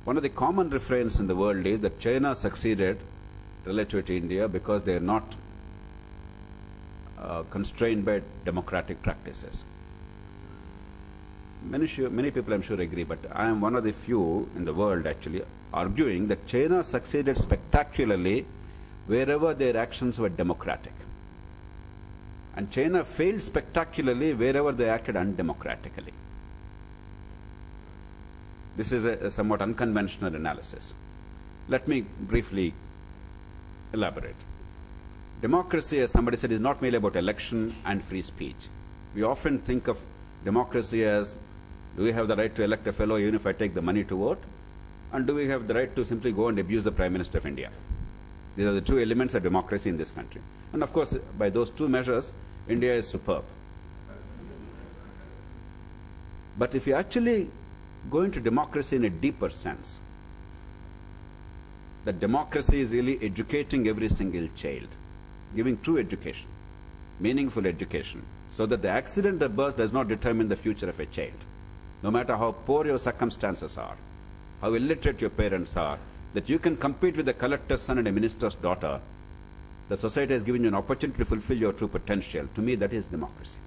One of the common refrains in the world is that China succeeded relative to India because they are not constrained by democratic practices. Many people, I'm sure, agree, but I am one of the few in the world actually arguing that China succeeded spectacularly wherever their actions were democratic. And China failed spectacularly wherever they acted undemocratically. This is a somewhat unconventional analysis. Let me briefly elaborate. Democracy, as somebody said, is not merely about election and free speech. We often think of democracy as, do we have the right to elect a fellow even if I take the money to vote? And do we have the right to simply go and abuse the Prime Minister of India? These are the two elements of democracy in this country. And of course, by those two measures, India is superb. But if you actually go into democracy in a deeper sense, that democracy is really educating every single child, giving true education, meaningful education, so that the accident of birth does not determine the future of a child. No matter how poor your circumstances are, how illiterate your parents are, that you can compete with a collector's son and a minister's daughter, the society has given you an opportunity to fulfill your true potential. To me, that is democracy.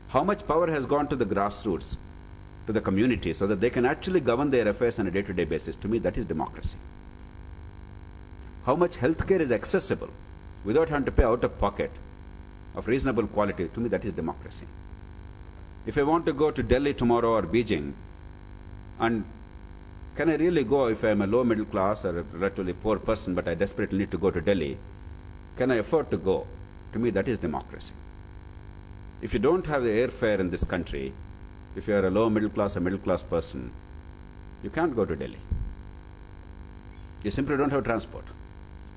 How much power has gone to the grassroots, to the community, so that they can actually govern their affairs on a day-to-day basis? To me, that is democracy. How much healthcare is accessible without having to pay out of pocket of reasonable quality? To me, that is democracy. If I want to go to Delhi tomorrow or Beijing, and can I really go if I am a low middle class or a relatively poor person, but I desperately need to go to Delhi? Can I afford to go? To me, that is democracy. If you don't have the airfare in this country, if you are a low middle class or middle class person, you can't go to Delhi. You simply don't have transport.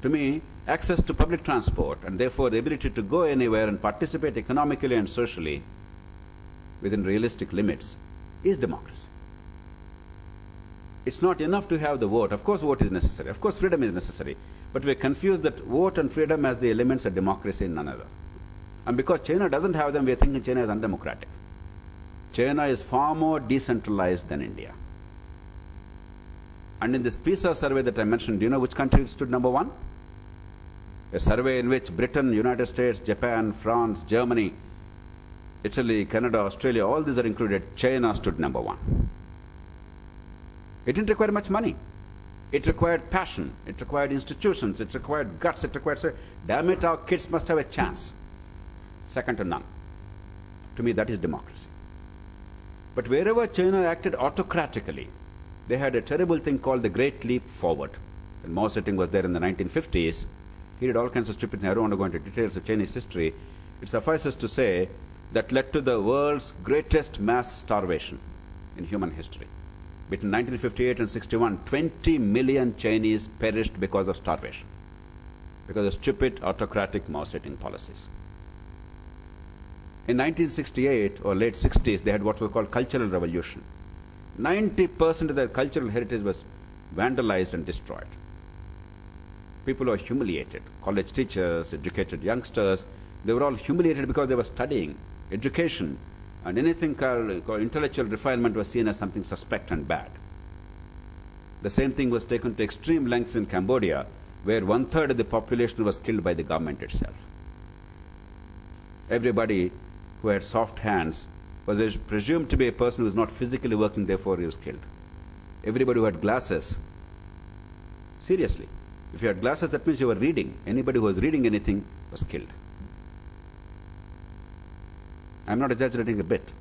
To me, access to public transport and therefore the ability to go anywhere and participate economically and socially within realistic limits is democracy. It's not enough to have the vote. Of course, vote is necessary. Of course, freedom is necessary. But we confuse that vote and freedom as the elements of democracy in none other. And because China doesn't have them, we are thinking China is undemocratic. China is far more decentralized than India. And in this PISA survey that I mentioned, do you know which country stood number one? A survey in which Britain, United States, Japan, France, Germany, Italy, Canada, Australia, all these are included. China stood number one. It didn't require much money. It required passion. It required institutions. It required guts. It required, say, damn it, our kids must have a chance. Second to none. To me, that is democracy. But wherever China acted autocratically, they had a terrible thing called the Great Leap Forward. When Mao Zedong was there in the 1950s, he did all kinds of stupid things. I don't want to go into details of Chinese history. It suffices to say that led to the world's greatest mass starvation in human history. Between 1958 and 61, 20 million Chinese perished because of starvation, because of stupid autocratic Mao Zedong policies. In 1968 or late 60s, they had what was called cultural revolution. 90% of their cultural heritage was vandalized and destroyed. People were humiliated. College teachers, educated youngsters, they were all humiliated because they were studying. Education and anything called intellectual refinement was seen as something suspect and bad. The same thing was taken to extreme lengths in Cambodia, where 1/3 of the population was killed by the government itself. Everybody who had soft hands was presumed to be a person who was not physically working, therefore he was killed. Everybody who had glasses, seriously, if you had glasses, that means you were reading. Anybody who was reading anything was killed. I'm not exaggerating a bit.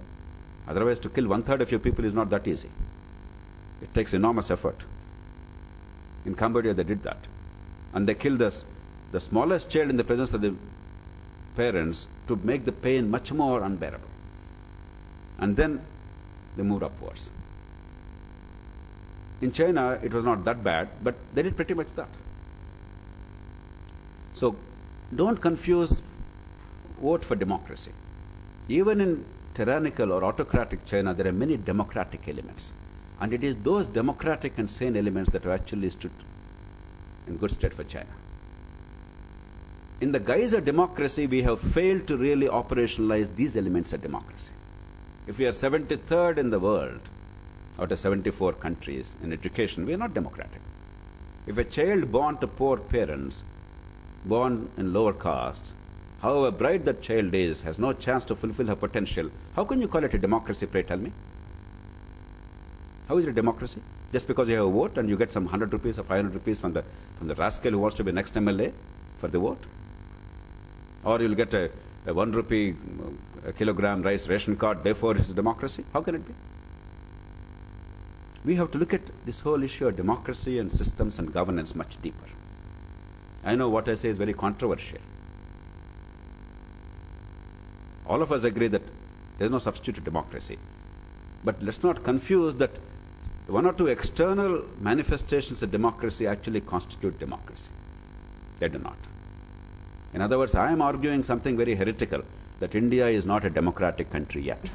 Otherwise, to kill 1/3 of your people is not that easy. It takes enormous effort. In Cambodia, they did that. And they killed the smallest child in the presence of the parents to make the pain much more unbearable. And then they moved upwards. In China, it was not that bad, but they did pretty much that. So don't confuse vote for democracy. Even in tyrannical or autocratic China, there are many democratic elements. And it is those democratic and sane elements that have actually stood in good stead for China. In the guise of democracy, we have failed to really operationalize these elements of democracy. If we are 73rd in the world out of 74 countries in education, we are not democratic. If a child born to poor parents, born in lower castes, however bright that child is, has no chance to fulfill her potential, how can you call it a democracy, pray tell me? How is it a democracy? Just because you have a vote and you get some 100 rupees or 500 rupees from the rascal who wants to be next MLA for the vote? Or you'll get a 1 rupee a kilogram rice ration card, therefore it's a democracy? How can it be? We have to look at this whole issue of democracy and systems and governance much deeper. I know what I say is very controversial. All of us agree that there is no substitute to democracy. But let's not confuse that one or two external manifestations of democracy actually constitute democracy. They do not. In other words, I am arguing something very heretical, that India is not a democratic country yet.